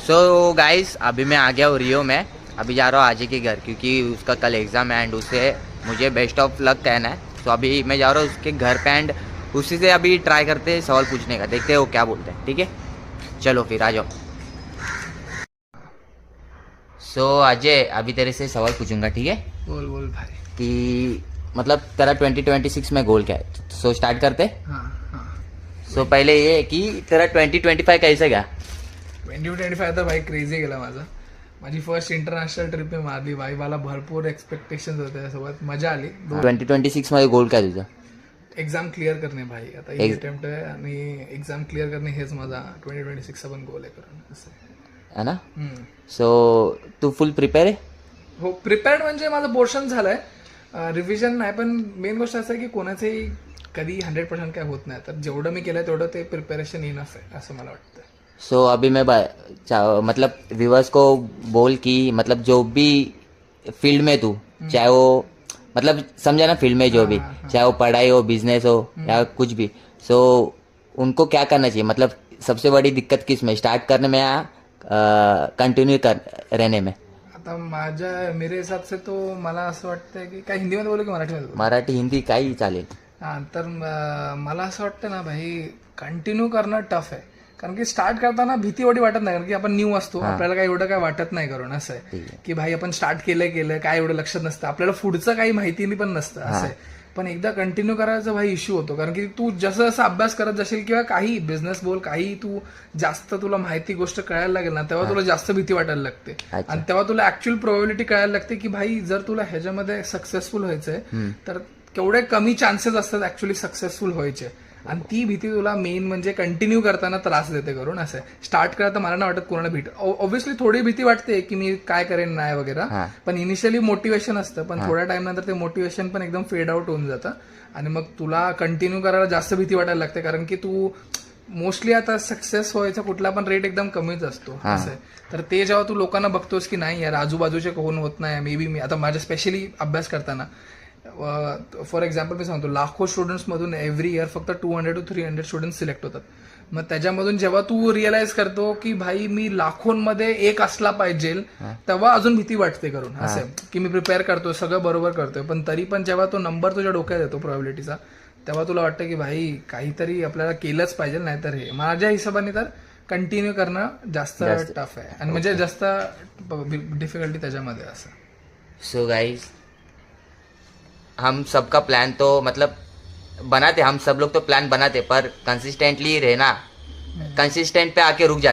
So guys अभी मैं आ गया हूँ रियो में। अभी जा रहा हूँ आजी के घर क्योंकि उसका कल एग्ज़ाम है एंड उसे मुझे बेस्ट ऑफ लक कहना है। तो अभी मैं जा रहा हूँ उसके घर पे एंड उसी से अभी ट्राई करते हैं सवाल पूछने का, देखते हैं वो क्या बोलते हैं। ठीक है चलो फिर आ जाओ। सो अजय अभी तेरे से सवाल पूछूंगा, ठीक है? बोल बोल भाई। कि मतलब तेरा 2026 में गोल क्या है? सो स्टार्ट करते। हाँ हाँ। सो पहले ये कि तेरा 2025 कैसे गया? 2025 तर भाई क्रेझी गेला माझा. माझी फर्स्ट इंटरनॅशनल ट्रिप मी मारली भाई. मला भरपूर एक्सपेक्टेशन्स होते त्यासोबत. मजा आली. 2026 मध्ये गोल काय तुझा? एक्झाम क्लिअर करणे भाई. आता ही अटेम्प्ट आहे आणि एक्झाम क्लिअर करणे हेच माझा 2026 चा पण गोल आहे करून असं है ना? सो तू फुल प्रिपेअर आहे? हो, प्रिपेअर्ड म्हणजे माझं पोर्शन झालंय. रिव्हिजन नाही, पण मेन गोष्ट असं आहे की कोणाचंही कधी 100% काय होत नाही. तर जेवढं मी केलंय तेवढं ते प्रिपेरेशन इनफ आहे असं मला वाटतं. सो अभी मैं मतलब व्यूअर्स को बोल कि मतलब जो भी फील्ड में तू चाहे वो मतलब समझा ना, फील्ड में जो भी चाहे वो पढ़ाई हो, बिजनेस हो या कुछ भी, सो उनको क्या करना चाहिए? मतलब सबसे बड़ी दिक्कत किस में, स्टार्ट करने में या कंटिन्यू कर रहने में? आता मेरे हिसाब से तो मला असं वाटतं की काय हिंदीमध्ये बोलू की मराठीमध्ये बोलू? मराठी हिंदी काही चालेल. हां, तर मला असं वाटतं ना भाई, कंटिन्यू करणं टफ आहे. कारण की स्टार्ट करताना भीती एवढी वाटत नाही, कारण की आपण न्यू असतो, आपल्याला काय एवढं काय वाटत नाही करून. असं आहे की भाई आपण स्टार्ट केलं काय एवढं लक्षात नसतं, आपल्याला पुढचं काही माहिती पण नसतं. असं आहे. पण एकदा कंटिन्यू करायचा भाई इश्यू होतो, कारण की तू जसं जसं अभ्यास करत जाशील किंवा काही बिझनेस बोल, काही तू जास्त तुला माहिती गोष्ट कळायला लागेल ना, तेव्हा तुला जास्त भीती वाटायला लागते. आणि तेव्हा तुला ऍक्च्युअल प्रोबॅबिलिटी कळायला लागते की भाई जर तुला ह्याच्यामध्ये सक्सेसफुल व्हायचंय तर केवढे कमी चान्सेस असतात ऍक्च्युअली सक्सेसफुल व्हायचे. आणि ती भीती तुला मेन म्हणजे कंटिन्यू करताना त्रास देते करून. असं आहे. स्टार्ट करता मला नाही वाटत कोणाला भीती, ऑब्व्हियसली थोडी भीती वाटते की मी काय करेन नाही वगैरे, पण इनिशियली मोटिवेशन असतं, पण थोड्या टाइम नंतर ते मोटिवेशन पण एकदम फेड आउट होऊन जातं आणि मग तुला कंटिन्यू करायला जास्त भीती वाटायला लागते, कारण की तू मोस्टली आता सक्सेस व्हायचा कुठला पण रेट एकदम कमीच असतो. असं आहे. तर ते जेव्हा तू लोकांना बघतोस की नाही यार आजूबाजूचे कोण होत नाही, मे बी मी आता माझ्या स्पेशली अभ्यास करताना फॉर एक्झाम्पल मी सांगतो, लाखो स्टुडंट्स मधून एव्हरी इयर फक्त 200 to 300 स्टुडंट्स सिलेक्ट होतात. मग त्याच्यामधून जेव्हा तू रिअलाइज करतो की भाई मी लाखोंमध्ये एक असला पाहिजे, तेव्हा अजून भीती वाटते करून. असं की मी प्रिपेअर करतोय, सगळं बरोबर करतोय, पण तरी पण जेव्हा तो नंबर तुझ्या डोक्यात येतो प्रोबॅबिलिटीचा, तेव्हा तुला वाटतं की भाई काहीतरी आपल्याला केलंच पाहिजे, नाहीतर हे. माझ्या हिशोबाने तर कंटिन्यू करणं जास्त टफ आहे आणि म्हणजे जास्त डिफिकल्टी त्याच्यामध्ये. असं सो गाइस हम सबका प्लान तो मतलब बनाते, हम सब लोग तो प्लान बनाते, पर कंसिस्टेंटली रहना, कंसिस्टेंट पे आके रुक जाते.